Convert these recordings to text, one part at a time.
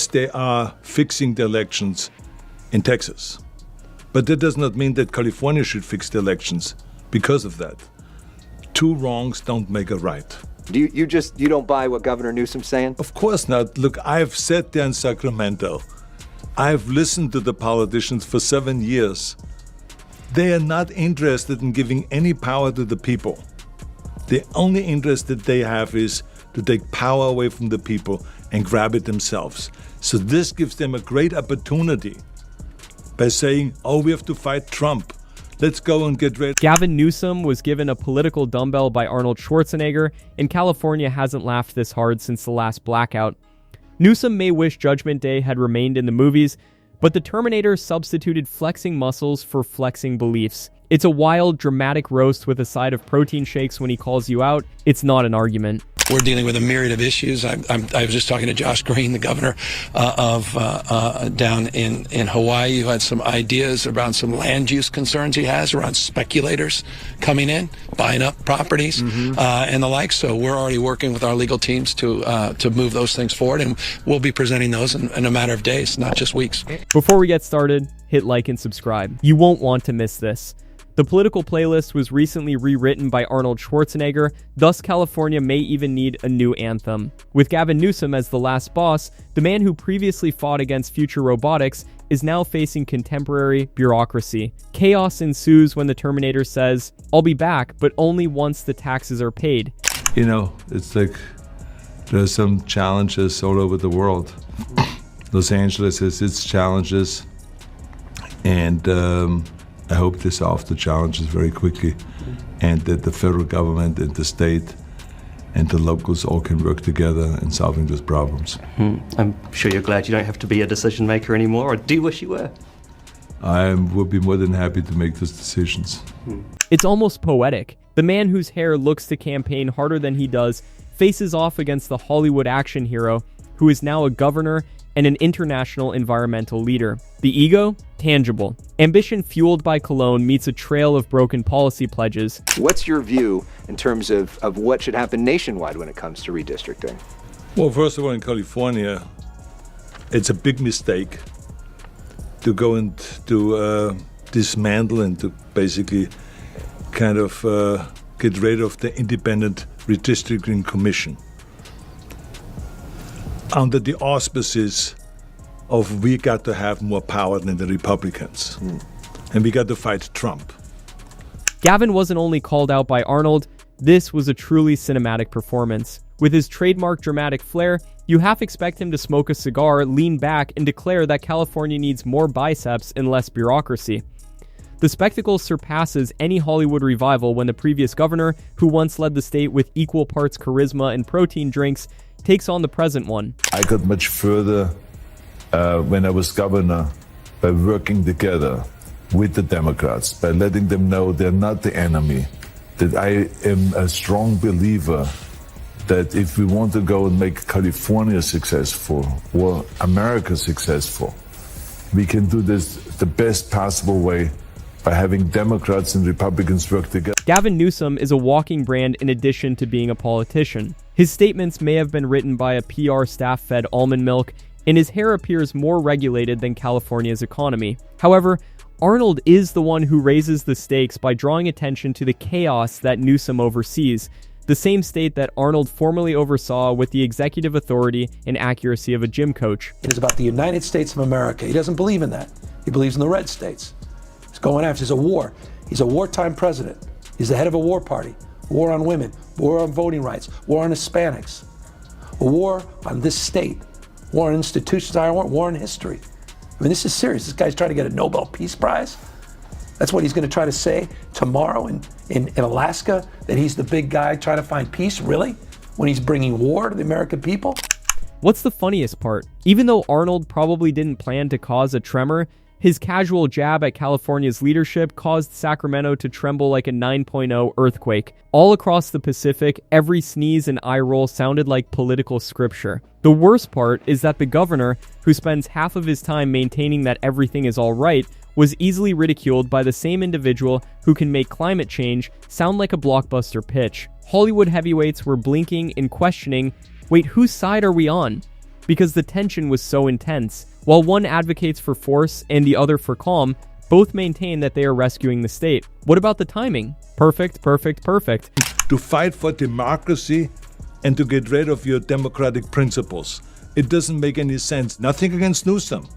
They are fixing the elections in Texas. But that does not mean that California should fix the elections because of that. Two wrongs don't make a right. You don't buy what Governor Newsom's saying? Of course not. Look, I've sat there in Sacramento. I've listened to the politicians for 7 years. They are not interested in giving any power to the people. The only interest that they have is to take power away from the people and grab it themselves. So this gives them a great opportunity by saying, oh, we have to fight Trump. Let's go and get ready. Gavin Newsom was given a political dumbbell by Arnold Schwarzenegger, and California hasn't laughed this hard since the last blackout. Newsom may wish Judgment Day had remained in the movies, but the Terminator substituted flexing muscles for flexing beliefs. It's a wild, dramatic roast with a side of protein shakes when he calls you out. It's not an argument. We're dealing with a myriad of issues. I was just talking to Josh Green, the governor down in Hawaii, who had some ideas around some land use concerns he has around speculators coming in, buying up properties, and the like. So we're already working with our legal teams to move those things forward, and we'll be presenting those in a matter of days, not just weeks. Before we get started, hit like and subscribe. You won't want to miss this. The political playlist was recently rewritten by Arnold Schwarzenegger, thus California may even need a new anthem. With Gavin Newsom as the last boss, the man who previously fought against future robotics is now facing contemporary bureaucracy. Chaos ensues when the Terminator says, "I'll be back, but only once the taxes are paid." You know, it's like there's some challenges all over the world. Los Angeles has its challenges, and I hope they solve the challenges very quickly, and that the federal government and the state and the locals all can work together in solving those problems. I'm sure you're glad you don't have to be a decision maker anymore, or do you wish you were? I would be more than happy to make those decisions. It's almost poetic. The man whose hair looks to campaign harder than he does faces off against the Hollywood action hero, who is now a governor and an international environmental leader. The ego? Tangible. Ambition fueled by cologne meets a trail of broken policy pledges. What's your view in terms of what should happen nationwide when it comes to redistricting? Well, first of all, in California, it's a big mistake to go and to dismantle and to basically kind of get rid of the independent redistricting commission under the auspices of we got to have more power than the Republicans. And we got to fight Trump. Gavin wasn't only called out by Arnold, this was a truly cinematic performance. With his trademark dramatic flair, you half expect him to smoke a cigar, lean back, and declare that California needs more biceps and less bureaucracy. The spectacle surpasses any Hollywood revival when the previous governor, who once led the state with equal parts charisma and protein drinks, takes on the present one. I got much further when I was governor by working together with the Democrats, by letting them know they're not the enemy, that I am a strong believer that if we want to go and make California successful or America successful, we can do this the best possible way by having Democrats and Republicans work together. Gavin Newsom is a walking brand in addition to being a politician. His statements may have been written by a PR staff fed almond milk, and his hair appears more regulated than California's economy. However, Arnold is the one who raises the stakes by drawing attention to the chaos that Newsom oversees, the same state that Arnold formerly oversaw with the executive authority and accuracy of a gym coach. It is about the United States of America. He doesn't believe in that. He believes in the red states. He's going after, it's a war. He's a wartime president. He's the head of a war party. War on women, war on voting rights, war on Hispanics, a war on this state, war on institutions, war on history. I mean, this is serious. This guy's trying to get a Nobel Peace Prize. That's what he's going to try to say tomorrow in Alaska, that he's the big guy trying to find peace, really? When he's bringing war to the American people? What's the funniest part? Even though Arnold probably didn't plan to cause a tremor, his casual jab at California's leadership caused Sacramento to tremble like a 9.0 earthquake. All across the Pacific, every sneeze and eye roll sounded like political scripture. The worst part is that the governor, who spends half of his time maintaining that everything is all right, was easily ridiculed by the same individual who can make climate change sound like a blockbuster pitch. Hollywood heavyweights were blinking and questioning, wait, whose side are we on? because the tension was so intense. While one advocates for force and the other for calm, both maintain that they are rescuing the state. What about the timing? Perfect, perfect, perfect. To fight for democracy and to get rid of your democratic principles. It doesn't make any sense. Nothing against Newsom.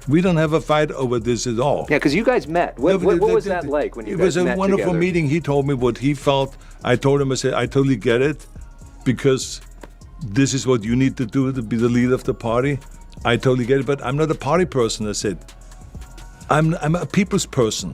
We don't have a fight over this at all. Yeah, because you guys met. What was that like when you guys met together? It was a wonderful meeting. He told me what he felt. I told him, I said, I totally get it, because this is what you need to do to be the leader of the party. I totally get it, but I'm not a party person, I said. I'm a people's person.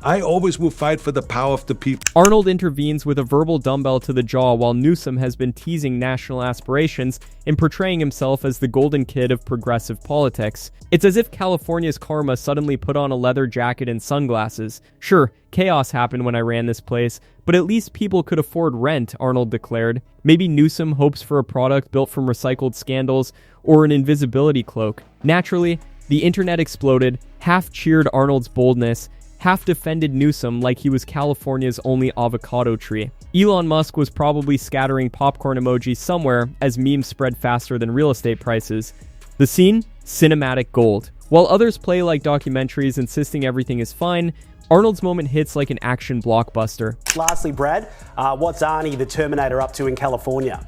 I always will fight for the power of the people. Arnold intervenes with a verbal dumbbell to the jaw while Newsom has been teasing national aspirations and portraying himself as the golden kid of progressive politics. It's as if California's karma suddenly put on a leather jacket and sunglasses. Sure, chaos happened when I ran this place, but at least people could afford rent, Arnold declared. Maybe Newsom hopes for a product built from recycled scandals or an invisibility cloak. Naturally, the internet exploded, half cheered Arnold's boldness, half defended Newsom like he was California's only avocado tree. Elon Musk was probably scattering popcorn emojis somewhere as memes spread faster than real estate prices. The scene? Cinematic gold. While others play like documentaries insisting everything is fine, Arnold's moment hits like an action blockbuster. Lastly, Brad, what's Arnie the Terminator up to in California?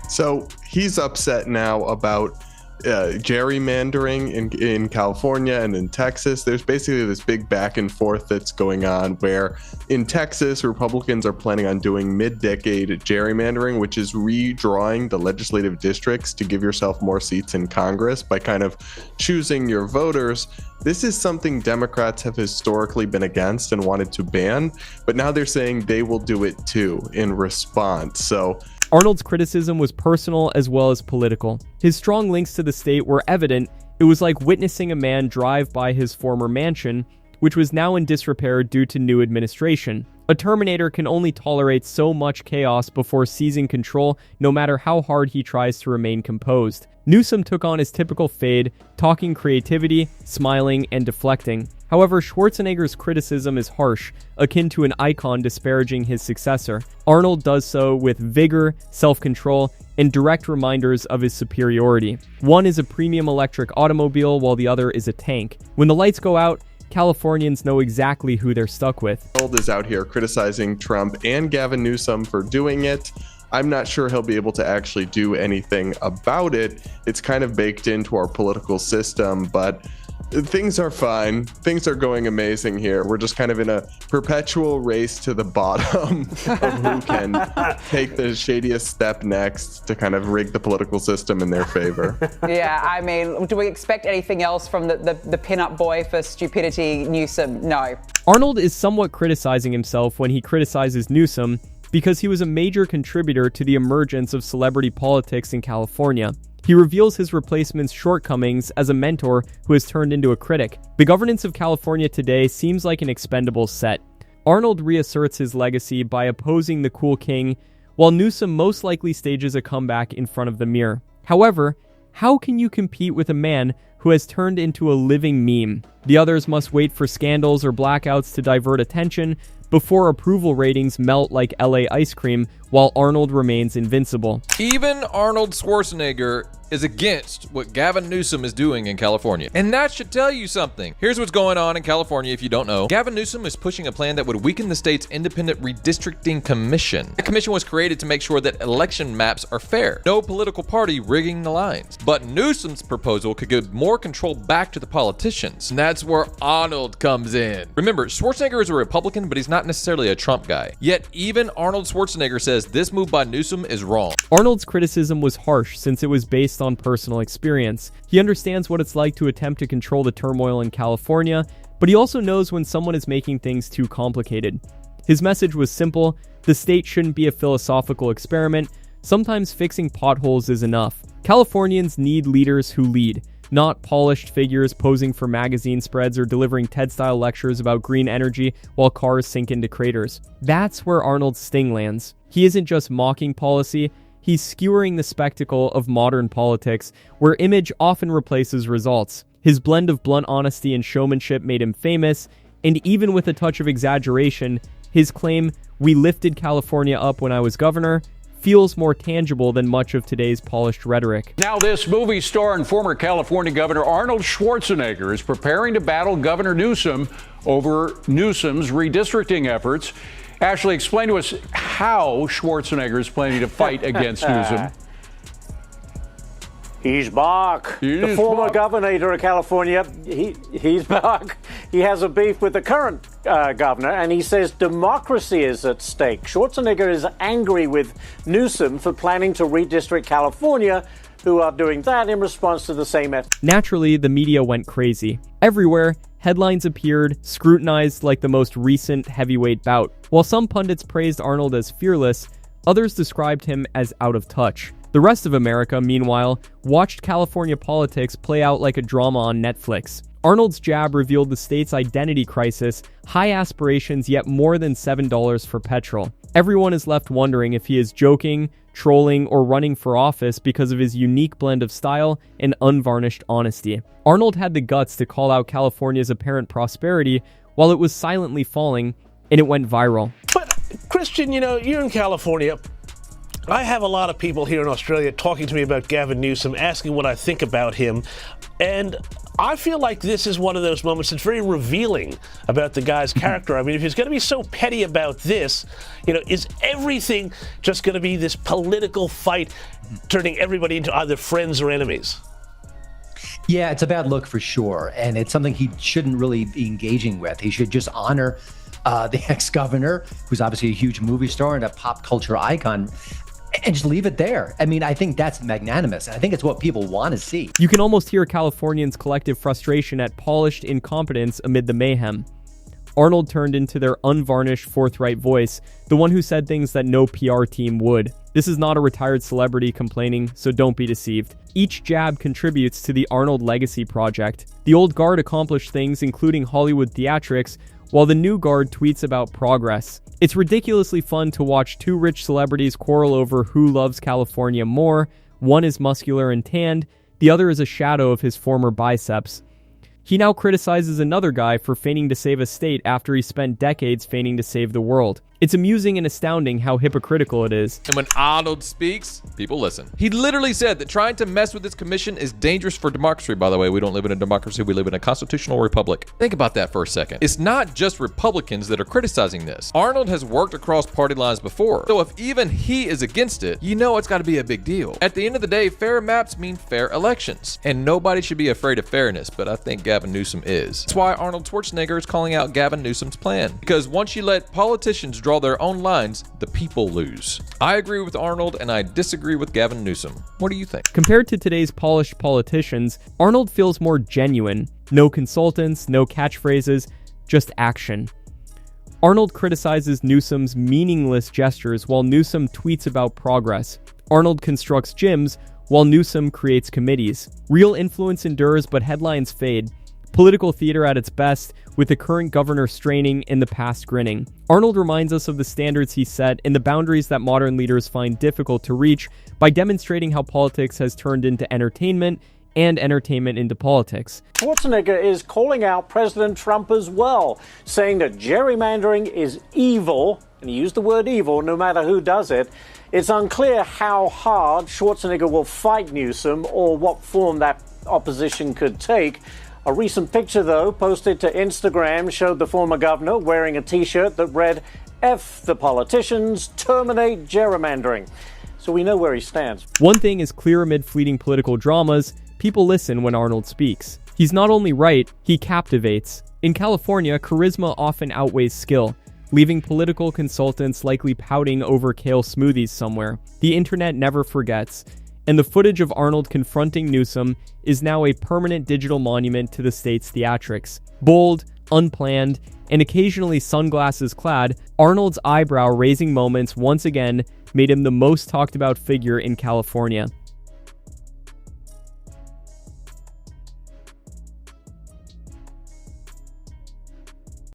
So he's upset now about gerrymandering in California and in Texas. There's basically this big back and forth that's going on where in Texas, Republicans are planning on doing mid-decade gerrymandering, which is redrawing the legislative districts to give yourself more seats in Congress by kind of choosing your voters. This is something Democrats have historically been against and wanted to ban, but now they're saying they will do it too in response. So Arnold's criticism was personal as well as political. His strong links to the state were evident. It was like witnessing a man drive by his former mansion, which was now in disrepair due to new administration. A Terminator can only tolerate so much chaos before seizing control, no matter how hard he tries to remain composed. Newsom took on his typical fade, talking creativity, smiling, and deflecting. However, Schwarzenegger's criticism is harsh, akin to an icon disparaging his successor. Arnold does so with vigor, self-control, and direct reminders of his superiority. One is a premium electric automobile, while the other is a tank. When the lights go out, Californians know exactly who they're stuck with. Arnold is out here criticizing Trump and Gavin Newsom for doing it. I'm not sure he'll be able to actually do anything about it. It's kind of baked into our political system, but things are fine. Things are going amazing here. We're just kind of in a perpetual race to the bottom of who can take the shadiest step next to kind of rig the political system in their favor. Yeah, I mean, do we expect anything else from the pin-up boy for stupidity, Newsom? No. Arnold is somewhat criticizing himself when he criticizes Newsom because he was a major contributor to the emergence of celebrity politics in California. He reveals his replacement's shortcomings as a mentor who has turned into a critic. The governance of California today seems like an expendable set. Arnold reasserts his legacy by opposing the cool king, while Newsom most likely stages a comeback in front of the mirror. However, how can you compete with a man who has turned into a living meme? The others must wait for scandals or blackouts to divert attention before approval ratings melt like LA ice cream, while Arnold remains invincible. Even Arnold Schwarzenegger is against what Gavin Newsom is doing in California. And that should tell you something. Here's what's going on in California if you don't know. Gavin Newsom is pushing a plan that would weaken the state's independent redistricting commission. The commission was created to make sure that election maps are fair. No political party rigging the lines. But Newsom's proposal could give more control back to the politicians. And that's where Arnold comes in. Remember, Schwarzenegger is a Republican, but he's not necessarily a Trump guy. Yet even Arnold Schwarzenegger says this move by Newsom is wrong. Arnold's criticism was harsh since it was based on personal experience. He understands what it's like to attempt to control the turmoil in California, but he also knows when someone is making things too complicated. His message was simple: the state shouldn't be a philosophical experiment. Sometimes fixing potholes is enough. Californians need leaders who lead, not polished figures posing for magazine spreads or delivering TED-style lectures about green energy while cars sink into craters. That's where Arnold's sting lands. He isn't just mocking policy, he's skewering the spectacle of modern politics, where image often replaces results. His blend of blunt honesty and showmanship made him famous, and even with a touch of exaggeration, his claim, "We lifted California up when I was governor," feels more tangible than much of today's polished rhetoric. Now this movie star and former California Governor Arnold Schwarzenegger is preparing to battle Governor Newsom over Newsom's redistricting efforts. Ashley, explain to us how Schwarzenegger is planning to fight against Newsom. He's back. The former governor of California, he's back. He has a beef with the current governor, and he says democracy is at stake. Schwarzenegger is angry with Newsom for planning to redistrict California, who are doing that in response to the same effort. Naturally, the media went crazy. Everywhere, headlines appeared, scrutinized like the most recent heavyweight bout. While some pundits praised Arnold as fearless, others described him as out of touch. The rest of America, meanwhile, watched California politics play out like a drama on Netflix. Arnold's jab revealed the state's identity crisis, high aspirations, yet more than $7 for petrol. Everyone is left wondering if he is joking, trolling, or running for office because of his unique blend of style and unvarnished honesty. Arnold had the guts to call out California's apparent prosperity while it was silently falling, and it went viral. But, Christian, you're in California. I have a lot of people here in Australia talking to me about Gavin Newsom, asking what I think about him, and I feel like this is one of those moments that's very revealing about the guy's character. I mean, if he's going to be so petty about this, is everything just going to be this political fight, turning everybody into either friends or enemies? Yeah, it's a bad look for sure, and it's something he shouldn't really be engaging with. He should just honor the ex-governor, who's obviously a huge movie star and a pop culture icon, and just leave it there. I mean, I think that's magnanimous. I think it's what people want to see. You can almost hear Californians' collective frustration at polished incompetence amid the mayhem. Arnold turned into their unvarnished, forthright voice, the one who said things that no PR team would. This is not a retired celebrity complaining, so don't be deceived. Each jab contributes to the Arnold Legacy Project. The old guard accomplished things, including Hollywood theatrics, while the new guard tweets about progress. It's ridiculously fun to watch two rich celebrities quarrel over who loves California more. One is muscular and tanned, the other is a shadow of his former biceps. He now criticizes another guy for feigning to save a state after he spent decades feigning to save the world. It's amusing and astounding how hypocritical it is. And when Arnold speaks, people listen. He literally said that trying to mess with this commission is dangerous for democracy. By the way, we don't live in a democracy, we live in a constitutional republic. Think about that for a second. It's not just Republicans that are criticizing this. Arnold has worked across party lines before, so if even he is against it, it's got to be a big deal. At the end of the day, fair maps mean fair elections, and nobody should be afraid of fairness, but I think Gavin Newsom is. That's why Arnold Schwarzenegger is calling out Gavin Newsom's plan, because once you let politicians draw their own lines, the people lose. I agree with Arnold and I disagree with Gavin Newsom. What do you think? Compared to today's polished politicians, Arnold feels more genuine. No consultants, no catchphrases, just action. Arnold criticizes Newsom's meaningless gestures while Newsom tweets about progress. Arnold constructs gyms while Newsom creates committees. Real influence endures, but headlines fade. Political theater at its best, with the current governor straining and the past grinning. Arnold reminds us of the standards he set and the boundaries that modern leaders find difficult to reach by demonstrating how politics has turned into entertainment and entertainment into politics. Schwarzenegger is calling out President Trump as well, saying that gerrymandering is evil, and he used the word evil no matter who does it. It's unclear how hard Schwarzenegger will fight Newsom or what form that opposition could take. A recent picture, though, posted to Instagram showed the former governor wearing a t-shirt that read, "F the politicians, terminate gerrymandering." So we know where he stands. One thing is clear amid fleeting political dramas: people listen when Arnold speaks. He's not only right, he captivates. In California, charisma often outweighs skill, leaving political consultants likely pouting over kale smoothies somewhere. The internet never forgets, and the footage of Arnold confronting Newsom is now a permanent digital monument to the state's theatrics. Bold, unplanned, and occasionally sunglasses clad, Arnold's eyebrow-raising moments once again made him the most talked about figure in California.